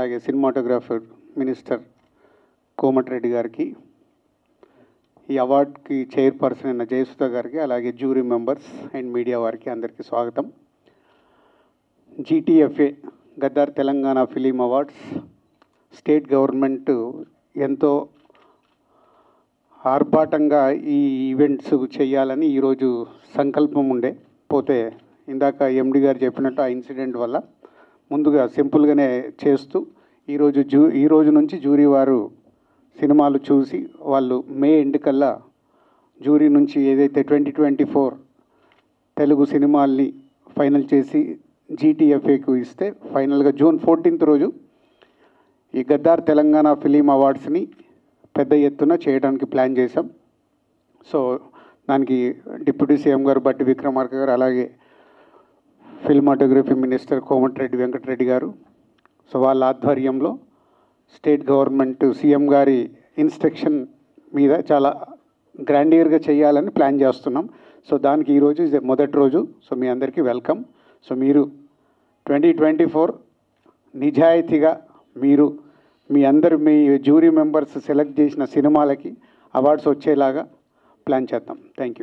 అలాగే cinematographer minister Komatireddy గారికి, ఈ అవార్డుకి చైర్పర్సన్ అయిన జయసుధ గారికి, అలాగే జ్యూరీ మెంబర్స్ అండ్ మీడియా వారికి అందరికీ స్వాగతం. GTFA Gaddar Telangana film awards state government ఎంతో ఆర్భాటంగా ఈ ఈవెంట్స్ చేయాలని ఈరోజు సంకల్పం ఉండే, పోతే ఇందాక ఎండి గారు చెప్పినట్టు ఆ ఇన్సిడెంట్ వల్ల ముందుగా సింపుల్గానే చేస్తూ ఈ రోజు నుంచి జ్యూరీ వారు సినిమాలు చూసి వాళ్ళు మే ఎండ్ కల్లా జ్యూరీ నుంచి ఏదైతే 2024 తెలుగు సినిమాల్ని ఫైనల్ చేసి GTFAకు ఇస్తే ఫైనల్గా జూన్ 14th రోజు ఈ గద్దార్ తెలంగాణ ఫిలిం అవార్డ్స్ని పెద్ద ఎత్తున చేయడానికి ప్లాన్ చేశాం. సో దానికి డిప్యూటీ సీఎం గారు బట్టి విక్రమార్క గారు, అలాగే ఫిల్మాటోగ్రఫీ మినిస్టర్ కోమటిరెడ్డి వెంకటరెడ్డి గారు, సో వాళ్ళ ఆధ్వర్యంలో స్టేట్ గవర్నమెంట్ సీఎం గారి ఇన్స్ట్రక్షన్ మీద చాలా గ్రాండియర్గా చేయాలని ప్లాన్ చేస్తున్నాం. సో దానికి ఈరోజు మొదటి రోజు. సో మీ అందరికీ వెల్కమ్. సో మీరు 2024 నిజాయితీగా మీరు మీ జ్యూరీ మెంబర్స్ సెలెక్ట్ చేసిన సినిమాలకి అవార్డ్స్ వచ్చేలాగా ప్లాన్ చేద్దాం. Thank you.